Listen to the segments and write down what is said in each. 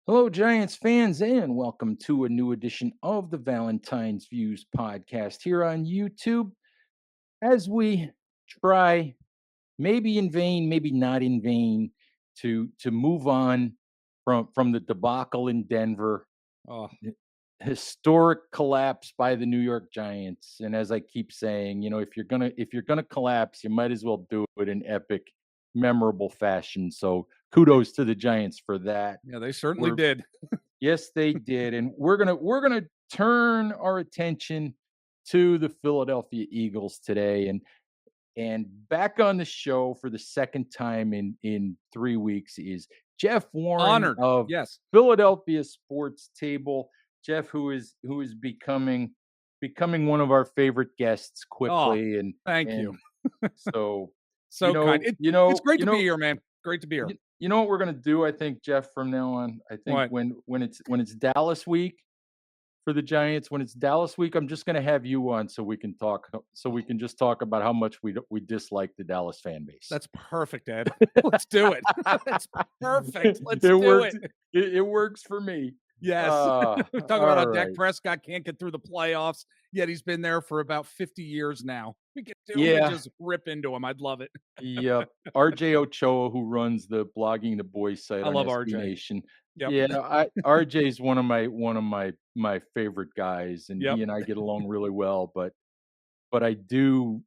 Hello, Giants fans, and welcome to a new edition of the Valentine's Views podcast here on YouTube. As we try, maybe in vain, maybe not in vain, to move on from the debacle in Denver, Oh, hi- historic collapse by the New York Giants. And as I keep saying, if you're gonna collapse, you might as well do it in epic, memorable fashion. So kudos to the Giants for that. yeah, they certainly We're did. Yes, they did, and we're gonna turn our attention to the Philadelphia Eagles today, and back on the show for the second time in 3 weeks is Jeff Warren Honored. of Yes. Philadelphia Sports Table. Jeff, who is becoming one of our favorite guests Oh, quickly, and thank you. and so you So kind. know It you it's know great you to be know here, man. Great to be here. you know what we're gonna do, I think, Jeff, from now on? I think What? when it's Dallas week for the Giants, when it's Dallas week, I'm just gonna have you on so we can just talk about how much we dislike the Dallas fan base. That's perfect, Ed. Let's do it. That's perfect. Let's It do works it. it works for me. Yes. Talk about All how Dak right. Prescott can't get through the playoffs, yet he's been there for about 50 years now. We could Yeah. just rip into him. I'd love it. Yep. RJ Ochoa, who runs the Blogging the Boys site I on love SB RJ. Nation. Yep. Yeah, RJ's one of my favorite guys, and Yep. he and I get along really well, but I do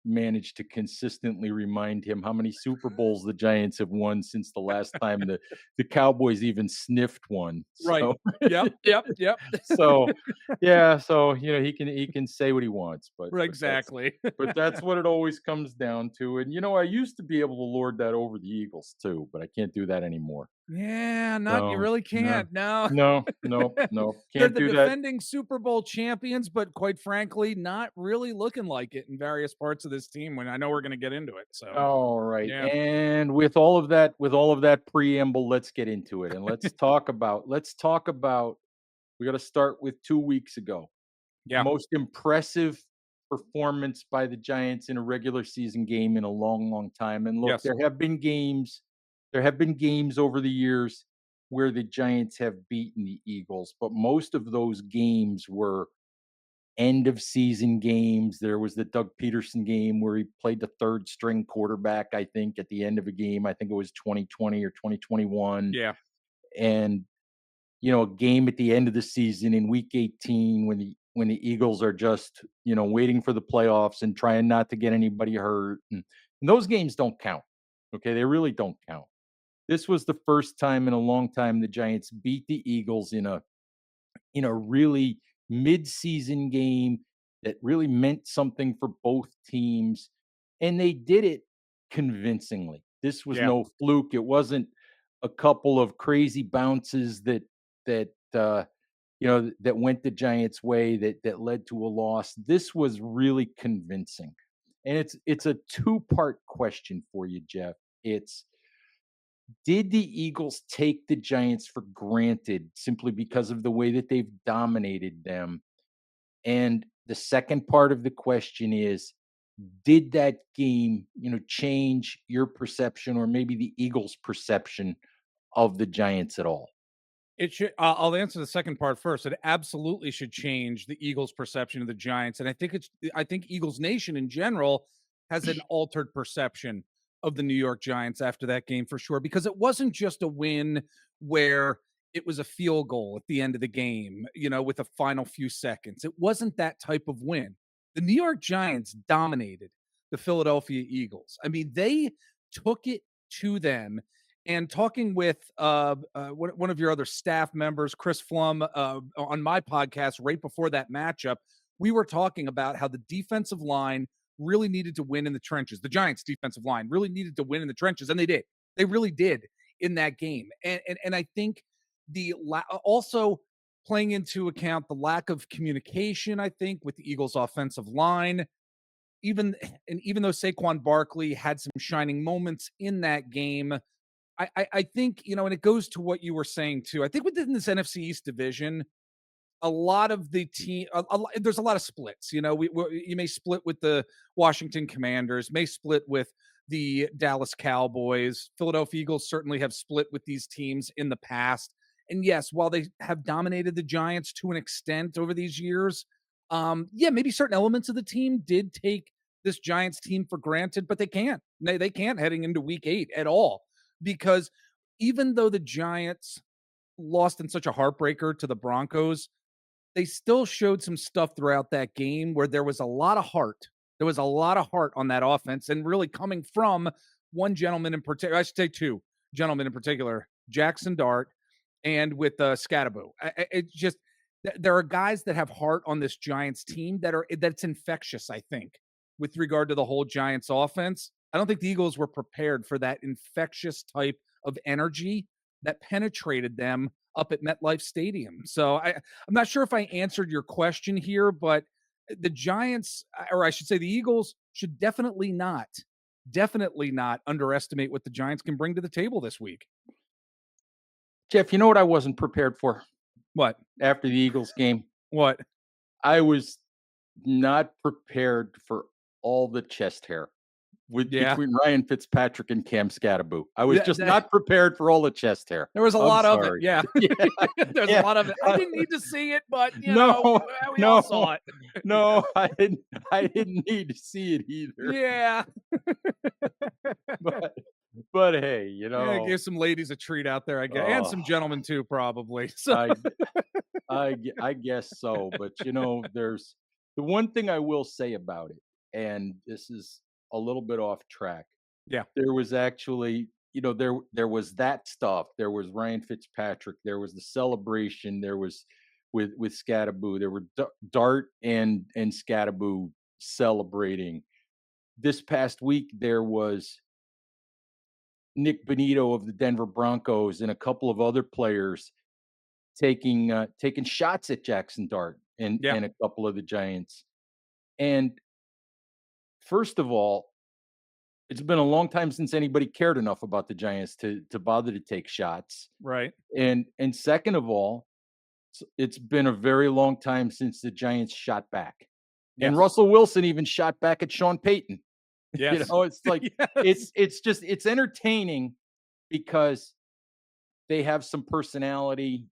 manage to consistently remind him how many Super Bowls the Giants have won since the last time the Cowboys even sniffed one. Right. So Yep. Yep. Yep. so yeah, so he can say what he wants, but Right, but that's exactly. but that's what it always comes down to. And I used to be able to lord that over the Eagles too, but I can't do that anymore. Yeah, not you No, really no, can't, no. no, no, no, They're can't the do that. defending Super Bowl champions, but quite frankly, not really looking like it in various parts of this team when I know we're gonna get into it, so, All right. yeah. And with all of that preamble, let's get into it. And let's talk about we got to start with 2 weeks ago. Yeah, Most impressive performance by the Giants in a regular season game in a long, long time. And look, yes. there have been games over the years where the Giants have beaten the Eagles, but most of those games were end of season games. There was the Doug Peterson game where he played the third string quarterback, I think, at the end of a game. I think it was 2020 or 2021. Yeah, And, a game at the end of the season in week 18 when the Eagles are just, waiting for the playoffs and trying not to get anybody hurt. And those games don't count. Okay. They really don't count. This was the first time in a long time the Giants beat the Eagles in a really mid-season game that really meant something for both teams, and they did it convincingly. This was yeah. no fluke. It wasn't a couple of crazy bounces that went the Giants' way that led to a loss. This was really convincing, and it's a two-part question for you, Jeff. It's did the Eagles take the Giants for granted simply because of the way that they've dominated them? And the second part of the question is, did that game, change your perception or maybe the Eagles' perception of the Giants at all? It should I'll answer the second part first. It absolutely should change the Eagles' perception of the Giants, and I think Eagles Nation in general has an altered perception of the New York Giants after that game for sure, because it wasn't just a win where it was a field goal at the end of the game, with the final few seconds. It wasn't that type of win. The New York Giants dominated the Philadelphia Eagles. I mean, they took it to them, and talking with one of your other staff members, Chris Flum, on my podcast right before that matchup, we were talking about how the defensive line really needed to win in the trenches. The Giants' defensive line really needed to win in the trenches, and they did. They really did in that game. And I think also playing into account the lack of communication, I think, with the Eagles' offensive line. Even though Saquon Barkley had some shining moments in that game, I think, and it goes to what you were saying too. I think within this NFC East division, a lot of the team, there's a lot of splits. You may split with the Washington Commanders, may split with the Dallas Cowboys. Philadelphia Eagles certainly have split with these teams in the past. And yes, while they have dominated the Giants to an extent over these years, yeah, maybe certain elements of the team did take this Giants team for granted, but they can't. They can't heading into week 8 at all because even though the Giants lost in such a heartbreaker to the Broncos, they still showed some stuff throughout that game where there was a lot of heart. There was a lot of heart on that offense, and really coming from one gentleman in particular. I should say two gentlemen in particular, Jackson Dart and with Scadaboo. It's just there are guys that have heart on this Giants team that's infectious. I think with regard to the whole Giants offense, I don't think the Eagles were prepared for that infectious type of energy that penetrated them up at MetLife Stadium. So I'm not sure if I answered your question here, but the Giants, or I should say the Eagles, should definitely not underestimate what the Giants can bring to the table this week. Jeff, you know what I wasn't prepared for What? after the Eagles game? What? I was not prepared for all the chest hair Yeah. between Ryan Fitzpatrick and Cam Scadaboo. I was That, just not prepared for all the chest hair. there was a I'm lot of it. sorry. Yeah. Yeah, There's a yeah. lot of it. I didn't need to see it, but No, we all no, saw it. no, I didn't need to see it either. Yeah. But but hey, Yeah, give some ladies a treat out there, I guess, and oh, some gentlemen too, probably. So I I guess so. But there's the one thing I will say about it, and this is a little bit off track. yeah, There was actually, there was that stuff. There was Ryan Fitzpatrick. There was the celebration. There was with Scadaboo. There were Dart and Scadaboo celebrating. This past week, there was Nick Benito of the Denver Broncos and a couple of other players taking shots at Jackson Dart and yeah. a couple of the Giants. And first of all, it's been a long time since anybody cared enough about the Giants to bother to take shots. Right. And second of all, it's been a very long time since the Giants shot back. And Yes. Russell Wilson even shot back at Sean Payton. Yes. It's like Yes. it's entertaining because they have some personality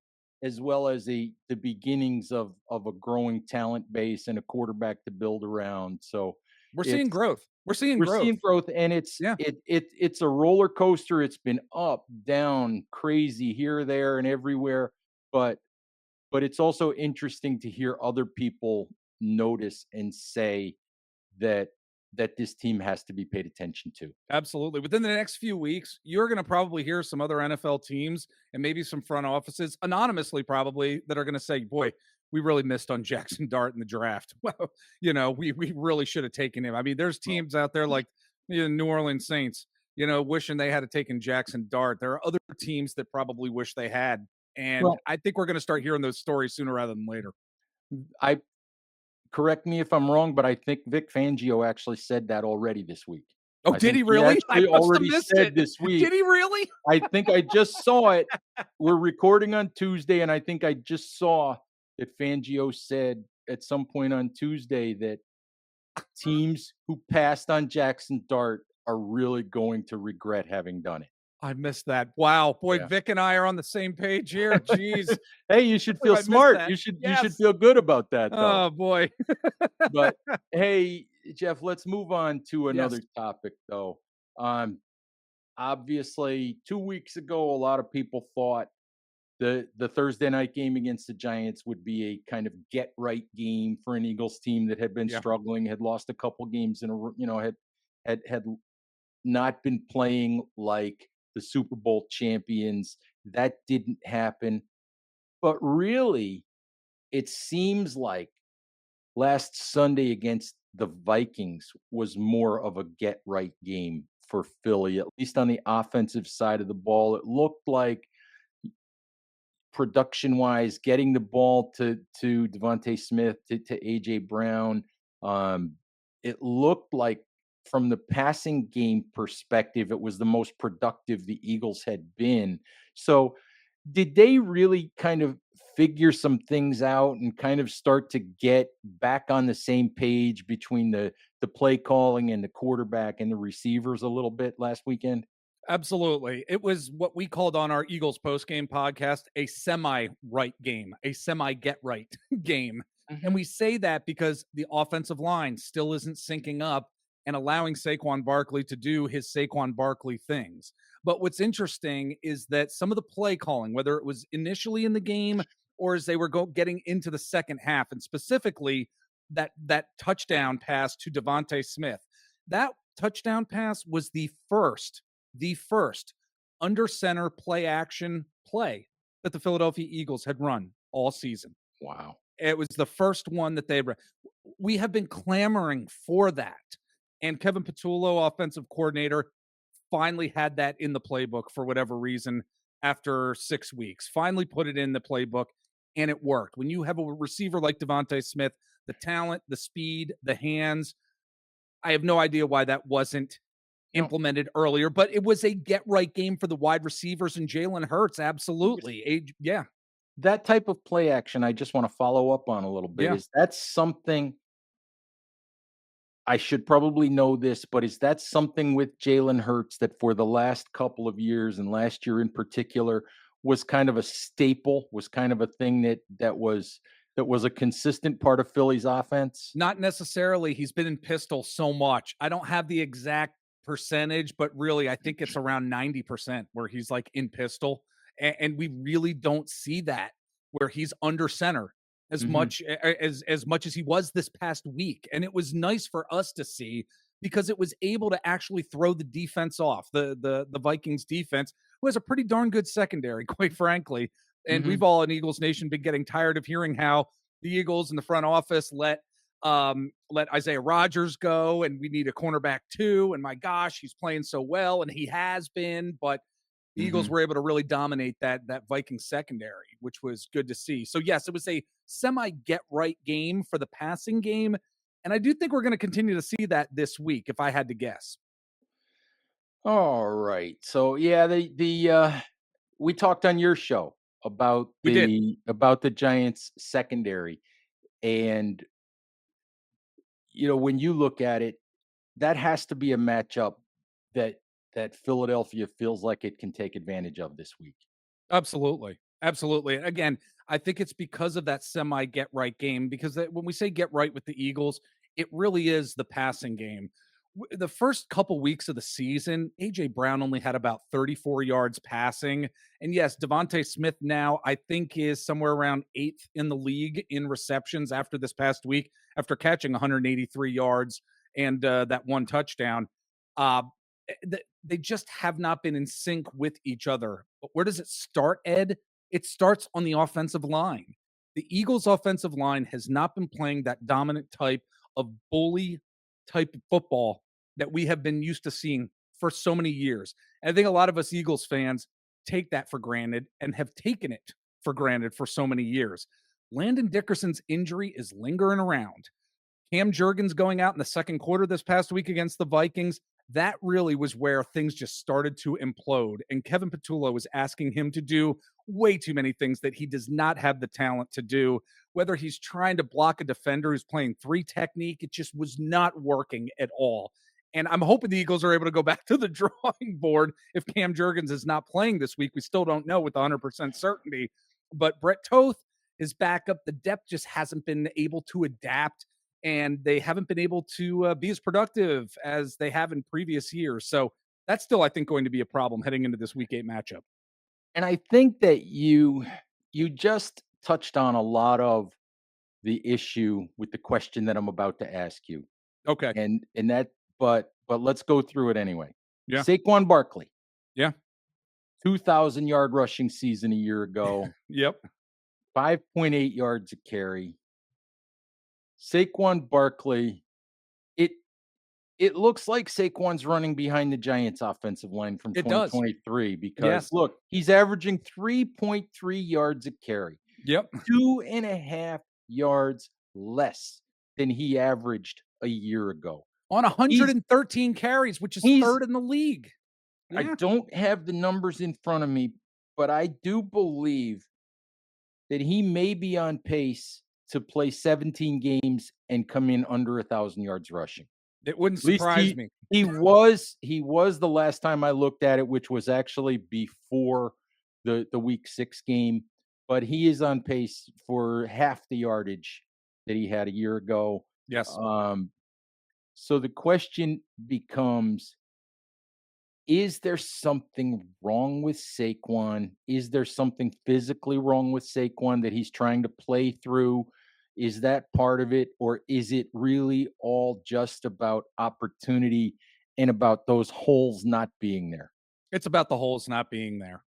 as well as the beginnings of a growing talent base and a quarterback to build around. So We're seeing it's growth. We're seeing we're growth. seeing growth, and Yeah. it's a roller coaster. It's been up, down, crazy here, there, and everywhere. But it's also interesting to hear other people notice and say that this team has to be paid attention to. Absolutely. Within the next few weeks, you're going to probably hear some other NFL teams and maybe some front offices, anonymously probably, that are going to say, boy, we really missed on Jackson Dart in the draft. Well, we really should have taken him. I mean, there's Well, teams out there like the New Orleans Saints, wishing they had taken Jackson Dart. There are other teams that probably wish they had. And well, I think we're going to start hearing those stories sooner rather than later. I correct me if I'm wrong, but I think Vic Fangio actually said that already this week. Oh, I did think he he really? I actually must have already missed said it. this week. Did he really? I think I just saw it. We're recording on Tuesday, and I think I just saw that Fangio said at some point on Tuesday that teams who passed on Jackson Dart are really going to regret having done it. I missed that. Wow. Boy, Yeah. Vic and I are on the same page here. Jeez. Hey, you should Believe feel I missed smart. that. You should Yes. feel good about that though. Oh, boy. But hey, Jeff, let's move on to Yes. another topic though. Um Obviously 2 weeks ago a lot of people thought the Thursday night game against the Giants would be a kind of get right game for an Eagles team that had been Yeah. struggling, had lost a couple games in a had not been playing like the Super Bowl champions. That didn't happen. But really, it seems like last Sunday against the Vikings was more of a get right game for Philly, at least on the offensive side of the ball. It looked like production wise, getting the ball to Devontae Smith, to AJ Brown. It looked like from the passing game perspective, it was the most productive the Eagles had been. So did they really kind of figure some things out and kind of start to get back on the same page between the play calling and the quarterback and the receivers a little bit last weekend? Absolutely. It was what we called on our Eagles postgame podcast a semi-right game, a semi-get-right game. And Mhm. we say that because the offensive line still isn't syncing up and allowing Saquon Barkley to do his Saquon Barkley things. But what's interesting is that some of the play calling, whether it was initially in the game or as they were getting into the second half, and specifically that touchdown pass to Devontae Smith, that touchdown pass was the first under center play action play that the Philadelphia Eagles had run all season. Wow. It was the first one that they run. We have been clamoring for that. And Kevin Patullo, offensive coordinator, finally had that in the playbook for whatever reason after 6 weeks. Finally put it in the playbook and it worked. When you have a receiver like Devontae Smith, the talent, the speed, the hands, I have no idea why that wasn't You know, implemented earlier, but it was a get right game for the wide receivers and Jalen Hurts. yes, Absolutely. Yeah. that type of play action, I just wanna follow up on a little bit. Yeah. Is that something I should probably know this, but is that something with Jalen Hurts that for the last couple of years and last year in particular was kind of a staple, was kind of a thing that was a consistent part of Philly's offense? Not necessarily. He's been in pistol so much. I don't have the exact percentage, but really, I think it's around 90% where he's like in pistol. And we really don't see that where he's under center as Mhm, much as he was this past week. And it was nice for us to see because it was able to actually throw the defense off, the Vikings defense, who has a pretty darn good secondary, quite frankly. And we've mhm, all in Eagles Nation been getting tired of hearing how the Eagles in the front office let Isaiah Rodgers go, and we need a cornerback too. And my gosh, he's playing so well, and he has been. But the Eagles mhm. were able to really dominate that Viking secondary, which was good to see. So yes, it was a semi get right game for the passing game, and I do think we're going to continue to see that this week, if I had to guess. Alright, so, yeah, we talked on your show about We did. the Giants secondary, and, when you look at it, that has to be a matchup that Philadelphia feels like it can take advantage of this week. Absolutely. Absolutely. Again, I think it's because of that semi get right game, because when we say get right with the Eagles, it really is the passing game. The first couple weeks of the season, AJ Brown only had about 34 yards passing. And yes, Devontae Smith now, I think, is somewhere around eighth in the league in receptions after this past week, after catching 183 yards and that one touchdown. Uh, they just have not been in sync with each other. But where does it start, Ed? It starts on the offensive line. The Eagles' offensive line has not been playing that dominant type of bully type of football that we have been used to seeing for so many years. And I think a lot of us Eagles fans take that for granted and have taken it for granted for so many years. Landon Dickerson's injury is lingering around. Cam Jurgens going out in the second quarter this past week against the Vikings, that really was where things just started to implode. And Kevin Patullo was asking him to do way too many things that he does not have the talent to do. Whether he's trying to block a defender who's playing three technique, it just was not working at all. And I'm hoping the Eagles are able to go back to the drawing board if Cam Jurgens is not playing this week. We still don't know with 100% certainty. But Brett Toth is back up. The depth just hasn't been able to adapt and they haven't been able to be as productive as they have in previous years. So that's still, I think, going to be a problem heading into this Week 8 matchup. And I think that you just touched on a lot of the issue with the question that I'm about to ask you. Okay. And that but let's go through it anyway. Yeah. Saquon Barkley, Yeah. 2,000-yard rushing season a year ago, Yep. 5.8 yards a carry. Saquon Barkley, it it looks like Saquon's running behind the Giants offensive line from It does. 2023 because Yes. look, he's averaging 3.3 yards a carry, Yep. 2.5 yards less than he averaged a year ago. On He's 113 carries, which is he's third in the league. I Yeah. don't have the numbers in front of me, but I do believe that he may be on pace to play 17 games and come in under 1,000 yards rushing. It wouldn't At least surprise me. he was the last time I looked at it, which was actually before the week 6 game, but he is on pace for half the yardage that he had a year ago. Yes. Um, so the question becomes, is there something wrong with Saquon? Is there something physically wrong with Saquon that he's trying to play through? Is that part of it? Or is it really all just about opportunity and about those holes not being there? It's about the holes not being there.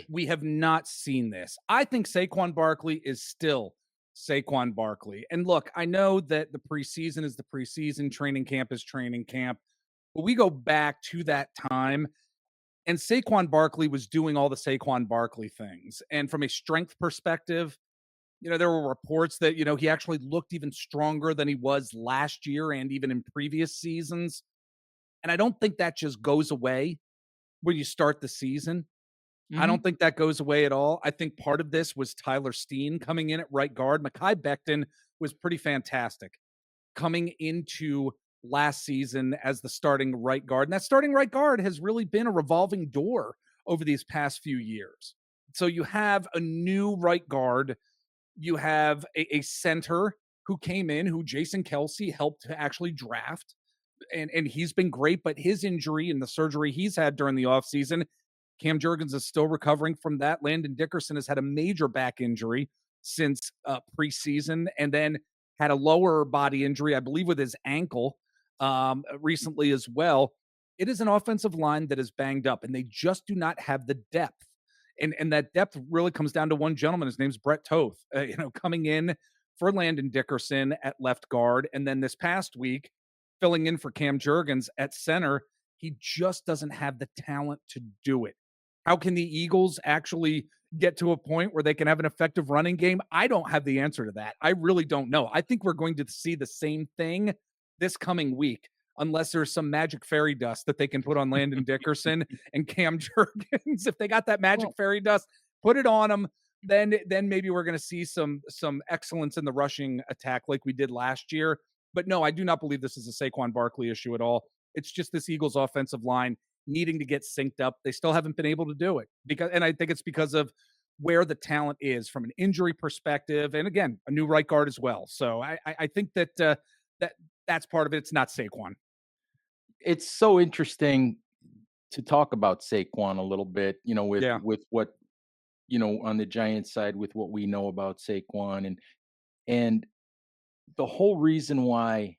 We have not seen this. I think Saquon Barkley is still Saquon Barkley. And look, I know that the preseason is the preseason, training camp is training camp, but we go back to that time and Saquon Barkley was doing all the Saquon Barkley things. And from a strength perspective, there were reports that, he actually looked even stronger than he was last year and even in previous seasons. And I don't think that just goes away when you start the season. I don't Mhm. think that goes away at all. I think part of this was Tyler Steen coming in at right guard. Mekhi Becton was pretty fantastic coming into last season as the starting right guard. And that starting right guard has really been a revolving door over these past few years. So you have a new right guard, you have a center who came in, who Jason Kelsey helped to actually draft. And he's been great, but his injury and the surgery he's had during the offseason, Cam Jurgens is still recovering from that. Landon Dickerson has had a major back injury since preseason and then had a lower body injury, I believe, with his ankle recently as well. It is an offensive line that is banged up, and they just do not have the depth. And that depth really comes down to one gentleman. His name's Brett Toth, coming in for Landon Dickerson at left guard. And then this past week, filling in for Cam Jurgens at center, he just doesn't have the talent to do it. How can the Eagles actually get to a point where they can have an effective running game? I don't have the answer to that. I really don't know. I think we're going to see the same thing this coming week, unless there's some magic fairy dust that they can put on Landon Dickerson and Cam Jurgens. If they got that magic Well, fairy dust, put it on them. Then maybe we're going to see some excellence in the rushing attack like we did last year. But no, I do not believe this is a Saquon Barkley issue at all. It's just this Eagles offensive line needing to get synced up. They still haven't been able to do it and I think it's because of where the talent is from an injury perspective, and again, a new right guard as well. So I think that that's part of it. It's not Saquon. it's so interesting to talk about Saquon a little bit, with Yeah, what, on the Giants side with what we know about Saquon and the whole reason why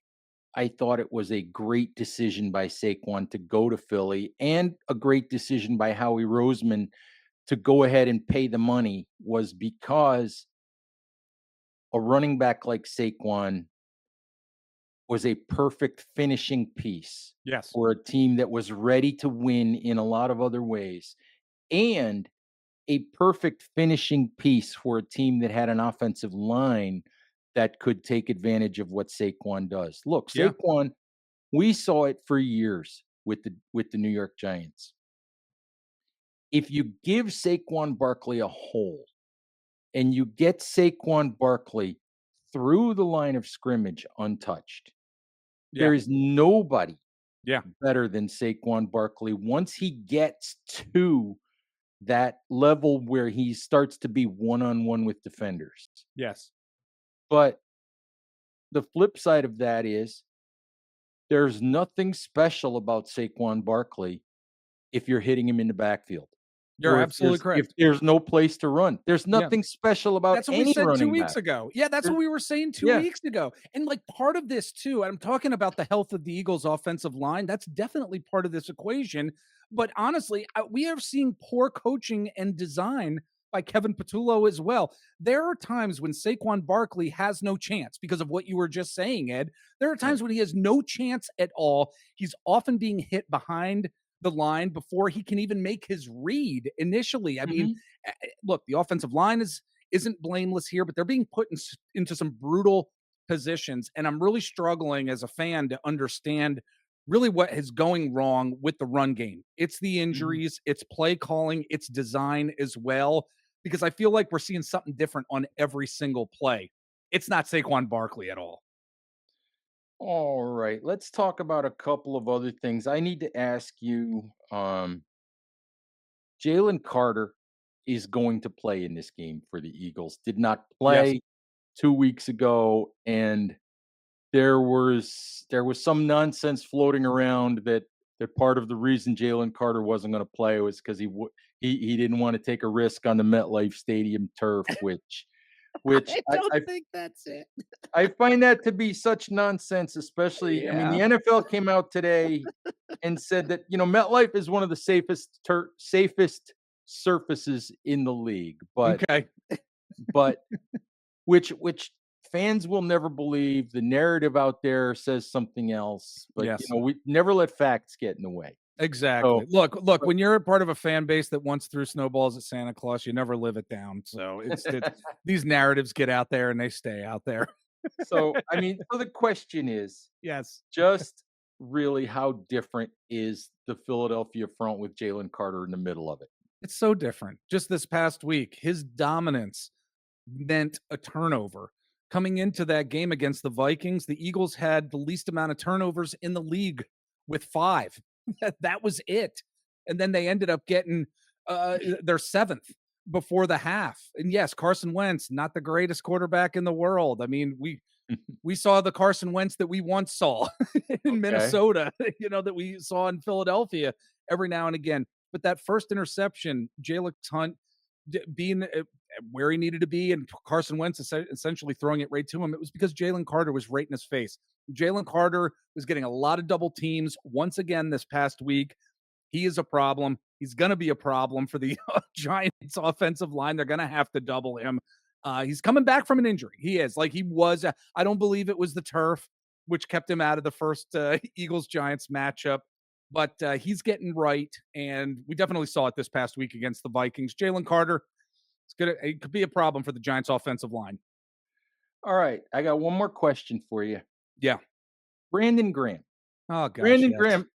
I thought it was a great decision by Saquon to go to Philly and a great decision by Howie Roseman to go ahead and pay the money was because a running back like Saquon was a perfect finishing piece yes, for a team that was ready to win in a lot of other ways, and a perfect finishing piece for a team that had an offensive line that could take advantage of what Saquon does. Look, yeah, Saquon, we saw it for years with the New York Giants. If you give Saquon Barkley a hole and you get Saquon Barkley through the line of scrimmage untouched, yeah, there is nobody yeah, better than Saquon Barkley once he gets to that level where he starts to be one-on-one with defenders. yes. But the flip side of that is there's nothing special about Saquon Barkley if you're hitting him in the backfield You're or if absolutely there's correct. no place to run. There's Yeah. nothing special about That's what we any said 2 running weeks back. ago. Yeah, that's There what we were saying 2 yeah. weeks ago. And, like, part of this too, I'm talking about the health of the Eagles' offensive line, that's definitely part of this equation, but honestly, we are seeing poor coaching and design by Kevin Patullo as well. There are times when Saquon Barkley has no chance because of what you were just saying, Ed. There are Right. times when he has no chance at all. He's often being hit behind the line before he can even make his read initially. I mean, Mhm. look, the offensive line isn't blameless here, but they're being put into some brutal positions. And I'm really struggling as a fan to understand really what is going wrong with the run game. It's the Mhm. injuries, it's play calling, it's design as well, because I feel like we're seeing something different on every single play. It's not Saquon Barkley at all. All right, let's talk about a couple of other things. I need to ask you, Jaylen Carter is going to play in this game for the Eagles. Did not Yes. play 2 weeks ago, and there was some nonsense floating around that part of the reason Jalen Carter wasn't gonna play was 'cause he didn't wanna take a risk on the MetLife Stadium turf, which I don't think that's it. I find that to be such nonsense, especially I mean, Yeah. the NFL came out today and said that, MetLife is one of the safest surfaces in the league, Okay. but which fans will never believe. The narrative out there says something else, but, Yes. we never let facts get in the way. Exactly. So, Look, but when you're a part of a fan base that once threw snowballs at Santa Claus, you never live it down. So it's these narratives get out there and they stay out there. I mean, so the question is Yes. just really how different is the Philadelphia front with Jalen Carter in the middle of it? It's so different. Just this past week, his dominance meant a turnover. Coming into that game against the Vikings, the Eagles had the least amount of turnovers in the league with 5. That was it. And then they ended up getting their 7th before the half. And yes, Carson Wentz, not the greatest quarterback in the world. I mean, we saw the Carson Wentz that we once saw in Okay. Minnesota, that we saw in Philadelphia every now and again. But that first interception, Jalen Hunt being where he needed to be, and Carson Wentz essentially throwing it right to him, it was because Jalen Carter was right in his face. Jalen Carter was getting a lot of double teams once again this past week. He is a problem. He's going to be a problem for the Giants offensive line. They're going to have to double him. He's coming back from an injury. He is like he was. I don't believe it was the turf, which kept him out of the first Eagles Giants matchup. But he's getting right, and we definitely saw it this past week against the Vikings. Jalen Carter, it could be a problem for the Giants offensive line. All right, I got one more question for you. Yeah. Brandon Graham. Oh gosh, Brandon yes. Graham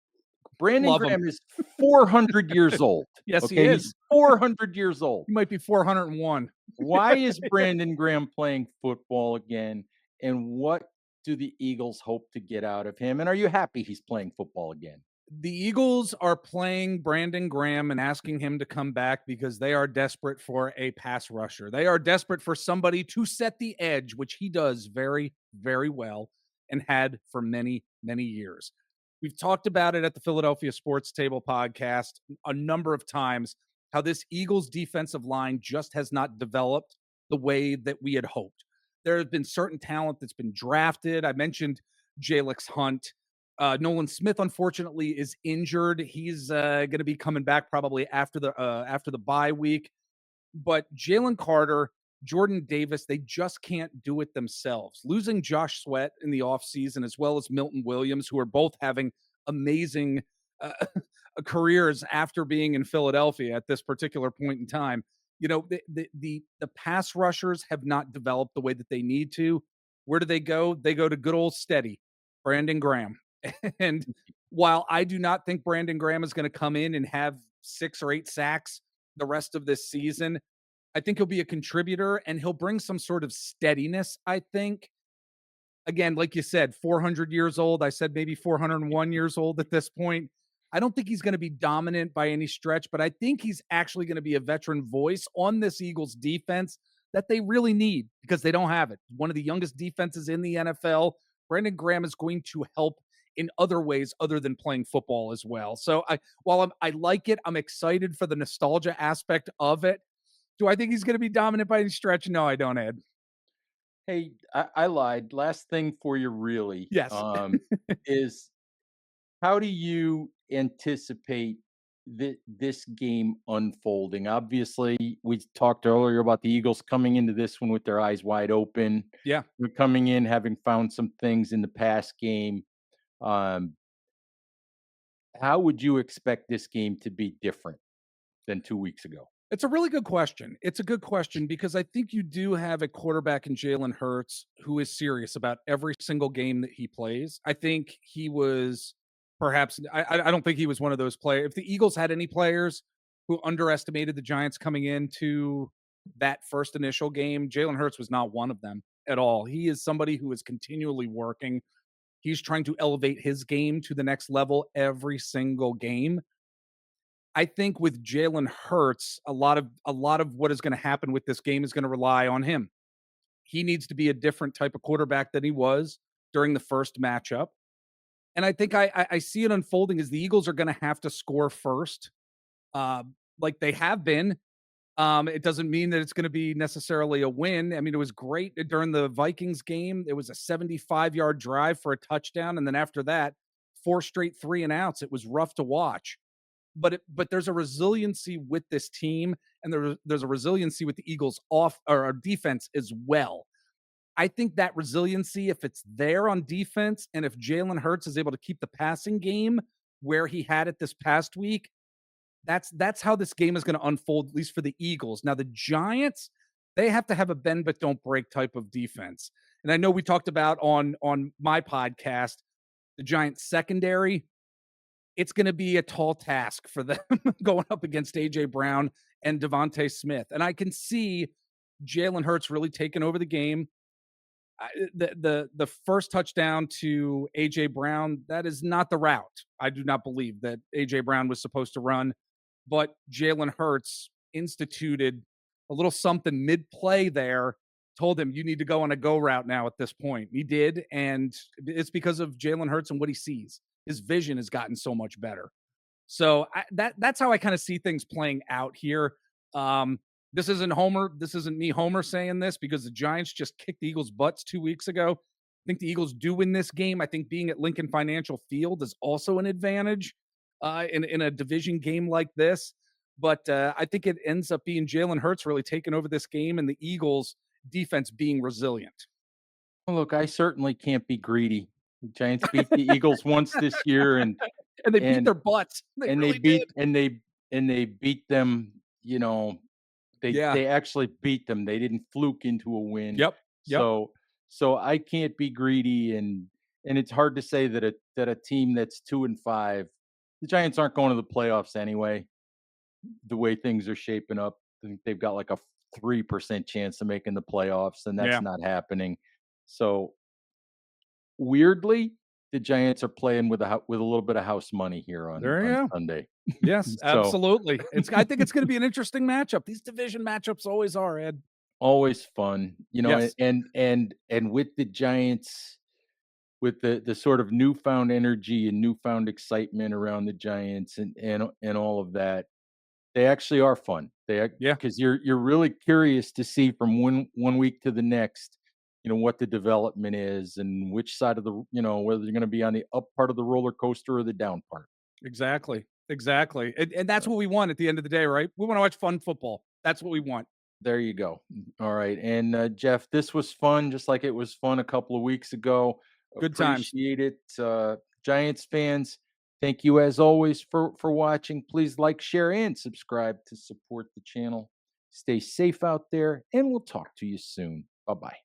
Brandon Love him. Graham is 400 years old, Yes, he okay? He's is. 400 years old. He might be 401. Why is Brandon Graham playing football again, and what do the Eagles hope to get out of him, and are you happy he's playing football again? The Eagles are playing Brandon Graham and asking him to come back because they are desperate for a pass rusher. They are desperate for somebody to set the edge, which he does very, very well and had for many, many years. We've talked about it at the Philadelphia Sports Table podcast a number of times how this Eagles defensive line just has not developed the way that we had hoped. There has been certain talent that's been drafted. I mentioned Jalix Hunt. Nolan Smith, unfortunately, is injured. He's going to be coming back probably after the bye week. But Jalen Carter, Jordan Davis, they just can't do it themselves. Losing Josh Sweat in the offseason, as well as Milton Williams, who are both having amazing uh, careers after being in Philadelphia at this particular point in time. The pass rushers have not developed the way that they need to. Where do they go? They go to good old steady Brandon Graham. And while I do not think Brandon Graham is going to come in and have 6 or 8 sacks the rest of this season, I think he'll be a contributor and he'll bring some sort of steadiness, I think. Again, like you said, 400 years old. I said maybe 401 years old at this point. I don't think he's going to be dominant by any stretch, but I think he's actually going to be a veteran voice on this Eagles defense that they really need because they don't have it. One of the youngest defenses in the NFL. Brandon Graham is going to help in other ways other than playing football as well. So I like it, I'm excited for the nostalgia aspect of it. Do I think he's going to be dominant by any stretch? No, I don't, Ed. Hey, I lied. Last thing for you really, Yes. is how do you anticipate this game unfolding? Obviously, we talked earlier about the Eagles coming into this one with their eyes wide open. Yeah. We're coming in having found some things in the past game. Um, how would you expect this game to be different than 2 weeks ago? It's a really good question. It's a good question because I think you do have a quarterback in Jalen Hurts who is serious about every single game that he plays. I think he was perhaps I don't think he was one of those players. If the Eagles had any players who underestimated the Giants coming into that first initial game, Jalen Hurts was not one of them at all. He is somebody who is continually working. He's trying to elevate his game to the next level every single game. I think with Jalen Hurts, a lot of what is going to happen with this game is going to rely on him. He needs to be a different type of quarterback than he was during the first matchup. And I think I see it unfolding as the Eagles are going to have to score first, uh, like they have been. It doesn't mean that it's going to be necessarily a win. I mean, it was great during the Vikings game. It was a 75-yard drive for a touchdown, and then after that, four straight 3 and outs. It was rough to watch. But there's a resiliency with this team, and there's a resiliency with the Eagles off or our defense as well. I think that resiliency, if it's there on defense, and if Jalen Hurts is able to keep the passing game where he had it this past week, that's how this game is going to unfold, at least for the Eagles. Now, the Giants, they have to have a bend but don't break type of defense. And I know we talked about on my podcast the Giants secondary. It's going to be a tall task for them going up against AJ Brown and Devontae Smith. And I can see Jalen Hurts really taking over the game. The first touchdown to AJ Brown, that is not the route. I do not believe that AJ Brown was supposed to run, but Jalen Hurts instituted a little something mid play there, told him you need to go on a go route now at this point. He did, and it's because of Jalen Hurts and what he sees. His vision has gotten so much better. So that's how I kind of see things playing out here. This isn't Homer. This isn't me, Homer, saying this because the Giants just kicked the Eagles' butts 2 weeks ago. I think the Eagles do win this game. I think being at Lincoln Financial Field is also an advantage in a division game like this. But I think it ends up being Jalen Hurts really taking over this game and the Eagles' defense being resilient. Well, look, I certainly can't be greedy. The Giants beat the Eagles once this year, And they beat and their butts. They and they really did. beat and they beat them. Yeah. They actually beat them. They didn't fluke into a win. Yep. Yep. So I can't be greedy, and it's hard to say that a team that's 2-5, the Giants aren't going to the playoffs anyway. The way things are shaping up, I think they've got like a 3% chance of making the playoffs, and that's Yeah. not happening. So weirdly, the Giants are playing with with a little bit of house money here There you on go. Sunday. Yes, So absolutely. I think it's gonna be an interesting matchup. These division matchups always are, Ed. always fun, Yes, and with the Giants, with the sort of newfound energy and newfound excitement around the Giants and all of that, they actually are fun. yeah, Because you're really curious to see from one week to the next, what the development is and which side of whether you're gonna be on the up part of the roller coaster or the down part. exactly, exactly, and that's what we want at the end of the day, right? We wanna watch fun football. That's what we want. There you go. All right. And Jeff, this was fun, just like it was fun a couple of weeks ago. Good times. Appreciate it. Giants fans, thank you as always for watching. Please like, share, and subscribe to support the channel. Stay safe out there, and we'll talk to you soon. Bye bye.